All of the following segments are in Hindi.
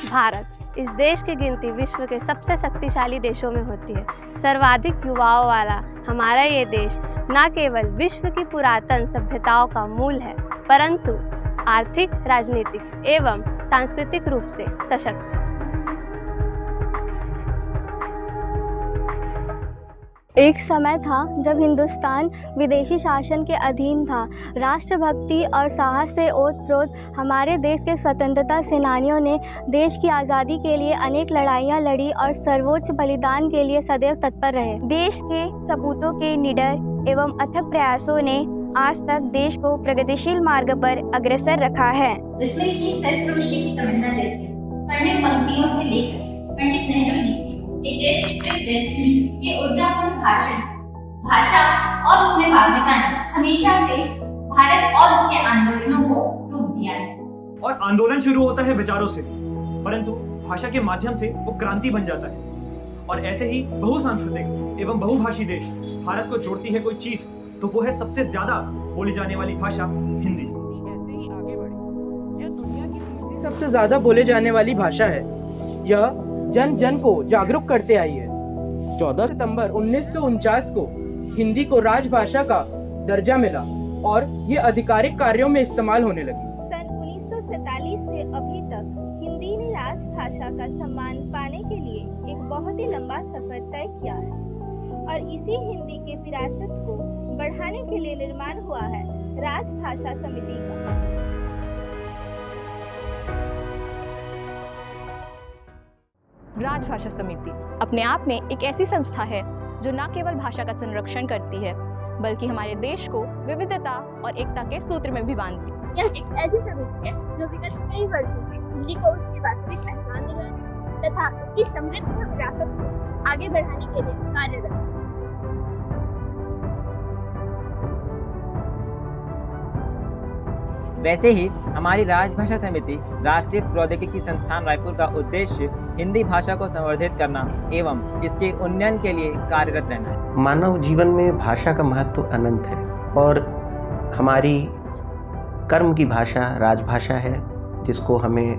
भारत इस देश की गिनती विश्व के सबसे शक्तिशाली देशों में होती है। सर्वाधिक युवाओं वाला हमारा ये देश न केवल विश्व की पुरातन सभ्यताओं का मूल है, परंतु आर्थिक, राजनीतिक एवं सांस्कृतिक रूप से सशक्त है। एक समय था जब हिंदुस्तान विदेशी शासन के अधीन था। राष्ट्रभक्ति और साहस से ओत-प्रोत हमारे देश के स्वतंत्रता सेनानियों ने देश की आज़ादी के लिए अनेक लड़ाइयाँ लड़ी और सर्वोच्च बलिदान के लिए सदैव तत्पर रहे। देश के सपूतों के निडर एवं अथक प्रयासों ने आज तक देश को प्रगतिशील मार्ग पर अग्रसर रखा है। इसमें की सरफरोशी की तमन्ना जैसे स्वर्णिम पंक्तियों से लेकर पंडित नेहरू जी ये ऊर्जापूर्ण भाषा और उसमें वाग्मिता ने हमेशा से भारत और उसके आंदोलनों को रूप दिया है। और आंदोलन शुरू होता है विचारों से, परंतु भाषा के माध्यम से वो क्रांति बन जाता है। और ऐसे ही बहुसांस्कृतिक एवं बहुभाषी देश भारत को जोड़ती है कोई चीज, तो वो है सबसे ज्यादा बोली जाने वाली भाषा हिंदी। ऐसे ही आगे बढ़े, यह दुनिया की तीसरी सबसे ज्यादा बोले जाने वाली भाषा है। यह जन जन को जागरूक करते आई है। 14 सितंबर 1949 को हिंदी को राजभाषा का दर्जा मिला और ये आधिकारिक कार्यों में इस्तेमाल होने लगी। सन 1947 से अभी तक हिंदी ने राजभाषा का सम्मान पाने के लिए एक बहुत ही लंबा सफर तय किया है और इसी हिंदी के विरासत को बढ़ाने के लिए निर्माण हुआ है राजभाषा समिति का। राजभाषा समिति अपने आप में एक ऐसी संस्था है जो न केवल भाषा का संरक्षण करती है, बल्कि हमारे देश को विविधता और एकता के सूत्र में भी बांधती है। यह एक ऐसी समिति है जो विगत कई वर्षों में हिंदी को उसकी वास्तविक पहचान दिलाने तथा उसकी समृद्ध विरासत को आगे बढ़ाने के लिए कार्यरत है। वैसे ही हमारी राजभाषा समिति राष्ट्रीय प्रौद्योगिकी संस्थान रायपुर का उद्देश्य हिंदी भाषा को संवर्धित करना एवं इसके उन्नयन के लिए कार्यरत रहना है। मानव जीवन में भाषा का महत्व अनंत है और हमारी कर्म की भाषा राजभाषा है, जिसको हमें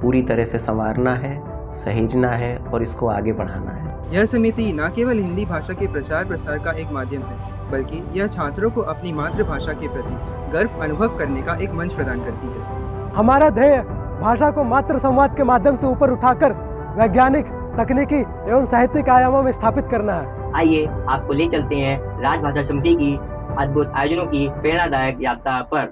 पूरी तरह से संवारना है, सहेजना है और इसको आगे बढ़ाना है। यह समिति न केवल हिंदी भाषा के प्रचार प्रसार का एक माध्यम है, बल्कि यह छात्रों को अपनी मातृभाषा के प्रति गर्व अनुभव करने का एक मंच प्रदान करती है। हमारा ध्येय भाषा को मातृ संवाद के माध्यम से ऊपर उठाकर वैज्ञानिक, तकनीकी एवं साहित्यिक आयामों में स्थापित करना है। आइए आपको ले चलते हैं राजभाषा समिति की अद्भुत आयोजनों की प्रेरणादायक यात्रा पर।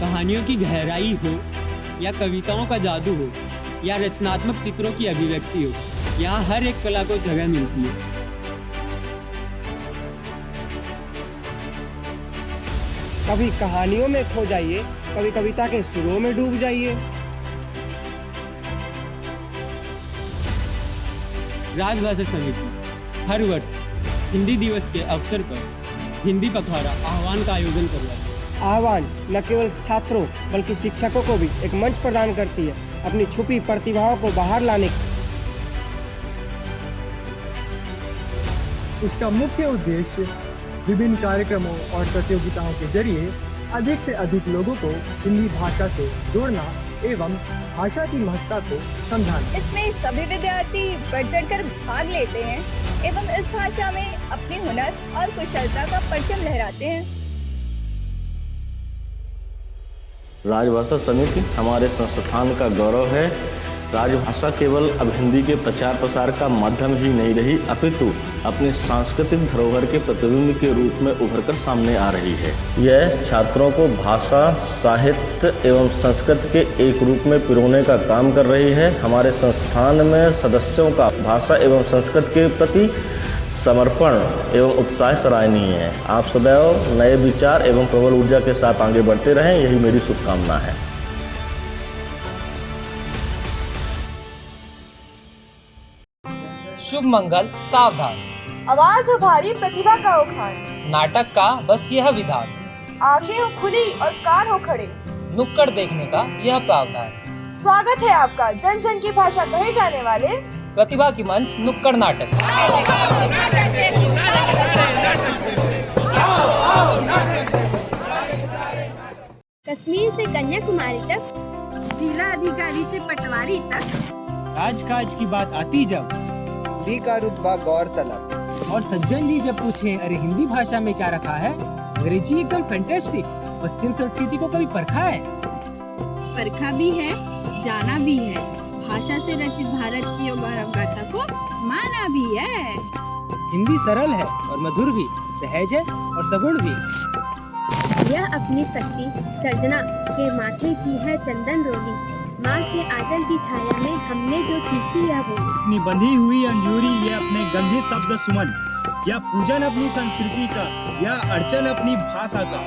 कहानियों की गहराई हो या कविताओं का जादू हो या रचनात्मक चित्रों की अभिव्यक्ति हो, यहाँ हर एक कला को जगह मिलती है। कभी कहानियों में खो जाइए, कभी कविता के सुरों में डूब जाइए। राजभाषा समिति हर वर्ष हिंदी दिवस के अवसर पर हिंदी पखवाड़ा आह्वान का आयोजन करवाती है। आह्वान न केवल छात्रों बल्कि शिक्षकों को भी एक मंच प्रदान करती है अपनी छुपी प्रतिभाओं को बाहर लाने की। इसका मुख्य उद्देश्य विभिन्न कार्यक्रमों और प्रतियोगिताओं के जरिए अधिक से अधिक लोगों को हिंदी भाषा से जोड़ना एवं भाषा की महत्ता को समझाना। इसमें सभी विद्यार्थी बढ़ चढ़कर भाग लेते हैं एवं इस भाषा में अपने हुनर और कुशलता का परचम लहराते हैं। राजभाषा समिति हमारे संस्थान का गौरव है। राजभाषा केवल अब हिंदी के प्रचार प्रसार का माध्यम ही नहीं रही, अपितु अपनी सांस्कृतिक धरोहर के प्रतिबिंब के रूप में उभरकर सामने आ रही है। यह छात्रों को भाषा, साहित्य एवं संस्कृति के एक रूप में पिरोने का काम कर रही है। हमारे संस्थान में सदस्यों का भाषा एवं संस्कृति के प्रति समर्पण एवं उत्साह सराहनीय है। आप सदैव नए विचार एवं प्रबल ऊर्जा के साथ आगे बढ़ते रहें, यही मेरी शुभकामना है। शुभ मंगल सावधान, आवाज हो भारी प्रतिभा का उखान, नाटक का बस यह विधान, आंखें हो खुली और कान हो खड़े, नुक्कड़ देखने का यह प्रावधान। स्वागत है आपका जन जन की भाषा कहे जाने वाले प्रतिभा की मंच नुक्कड़ नाटक। कश्मीर से कन्याकुमारी तक, जिला अधिकारी से पटवारी तक, राजकाज की बात आती जब दी का रुतबा गौरतलब। और सज्जन जी जब पूछे अरे हिंदी भाषा में क्या रखा है, अंग्रेजी एकदम फैंटास्टिक। पश्चिम संस्कृति को कभी परखा है? परखा भी है, जाना भी है। भाषा से रचित भारत की गौरव गाथा को माना भी है। हिंदी सरल है और मधुर भी, सहज है और सगुण भी। यह अपनी शक्ति सर्जना के माथे की है चंदन रोली। माँ के आंचल की छाया में हमने जो सीखी यह बोली। अपनी बंधी हुई अंजूरी, ये अपने गंधे शब्द सुमन, या पूजन अपनी संस्कृति का, या अर्चन अपनी भाषा का,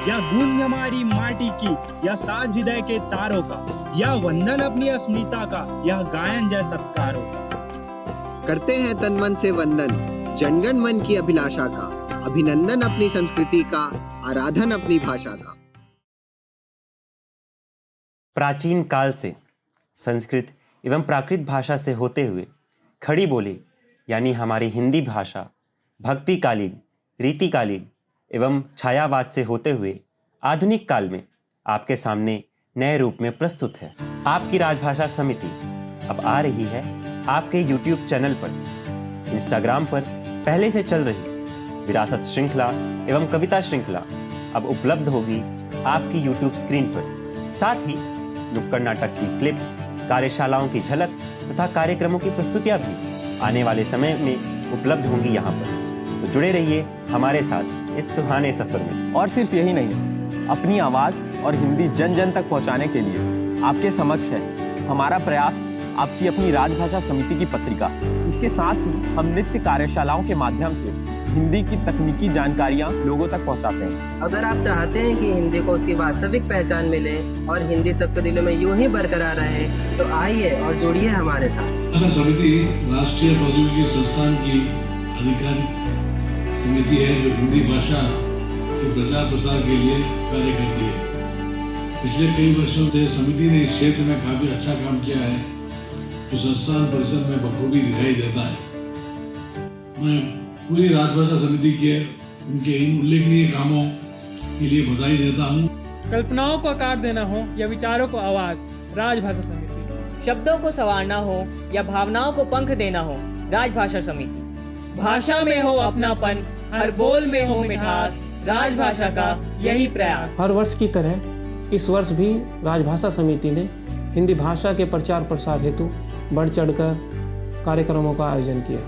या गूंज हमारी माटी की, या साज हृदय के तारों का, या वंदन अपनी अस्मिता का, या गायन जय सत्कारों का। करते हैं तन मन से वंदन जनगण मन की अभिलाषा का, अभिनंदन अपनी संस्कृति का, आराधन अपनी भाषा का। प्राचीन काल से संस्कृत एवं प्राकृत भाषा से होते हुए खड़ी बोली यानी हमारी हिंदी भाषा भक्तिकालीन, रीतिकालीन एवं छायावाद से होते हुए आधुनिक काल में आपके सामने नए रूप में प्रस्तुत है। आपकी राजभाषा समिति अब आ रही है आपके YouTube चैनल पर, इंस्टाग्राम पर पहले से चल रही विरासत श्रृंखला एवं कविता श्रृंखला अब उपलब्ध होगी आपकी YouTube स्क्रीन पर। साथ ही नुक्कड़ नाटक की क्लिप्स, कार्यशालाओं की झलक तथा कार्यक्रमों की प्रस्तुतियां भी आने वाले समय में उपलब्ध होंगी यहाँ पर। तो जुड़े रहिए हमारे साथ इस सुहाने सफर में। और सिर्फ यही नहीं, अपनी आवाज़ और हिंदी जन जन तक पहुँचाने के लिए आपके समक्ष है हमारा प्रयास, आपकी अपनी राजभाषा समिति की पत्रिका। इसके साथ ही हम नित्य कार्यशालाओं के माध्यम से हिंदी की तकनीकी जानकारियाँ लोगों तक पहुँचाते हैं। अगर आप चाहते हैं कि हिंदी को उसकी वास्तविक पहचान मिले और हिंदी सबके दिलों में यूं ही बरकरार रहे, तो आइए और जुड़िए हमारे साथ। समिति राष्ट्रीय प्रौद्योगिकी संस्थान की आधिकारिक समिति है जो हिंदी भाषा के प्रचार प्रसार के लिए कार्य करती है। पिछले कई वर्षों से समिति ने इस क्षेत्र में काफी अच्छा काम किया है, जो संस्थान परिसर में बखूबी दिखाई देता है। मैं पूरी राजभाषा समिति के उनके इन उल्लेखनीय कामों के लिए बधाई देता हूँ। कल्पनाओं को आकार देना हो या विचारों को आवाज, राजभाषा समिति। शब्दों को संवारना हो या भावनाओं को पंख देना हो, राजभाषा समिति। भाषा में हो अपनापन, हर बोल में हो मिठास, राजभाषा का यही प्रयास। हर वर्ष की तरह इस वर्ष भी राजभाषा समिति ने हिंदी भाषा के प्रचार प्रसार हेतु बढ़ चढ़कर कार्यक्रमों का आयोजन किया।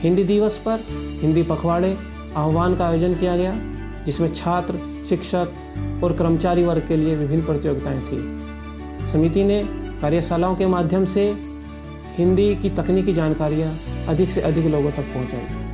हिंदी दिवस पर हिंदी पखवाड़े आह्वान का आयोजन किया गया, जिसमें छात्र, शिक्षक और कर्मचारी वर्ग के लिए विभिन्न प्रतियोगिताएं थी। समिति ने कार्यशालाओं के माध्यम से हिंदी की तकनीकी जानकारियां अधिक से अधिक लोगों तक पहुंचाई।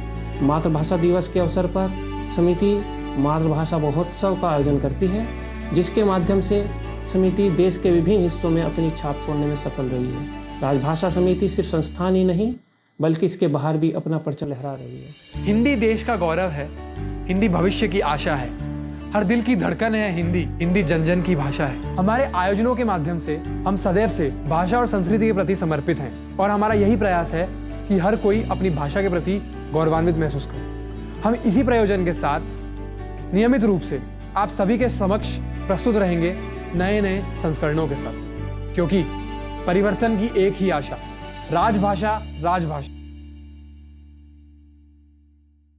मातृभाषा दिवस के अवसर पर समिति मातृभाषा महोत्सव का आयोजन करती है, जिसके माध्यम से समिति देश के विभिन्न हिस्सों में अपनी छाप छोड़ने में सफल रही है। राजभाषा समिति सिर्फ संस्थान ही नहीं बल्कि इसके बाहर भी अपना परचम लहरा रही है। हिंदी देश का गौरव है, हिंदी भविष्य की आशा है, हर दिल की धड़कन है हिंदी, हिंदी जन जन की भाषा है। हमारे आयोजनों के माध्यम से हम सदैव से भाषा और संस्कृति के प्रति समर्पित हैं और हमारा यही प्रयास है कि हर कोई अपनी भाषा के प्रति गौरवान्वित महसूस करे। हम इसी प्रयोजन के साथ नियमित रूप से आप सभी के समक्ष प्रस्तुत रहेंगे नए नए संस्करणों के साथ, क्योंकि परिवर्तन की एक ही आशा, राजभाषा राजभाषा।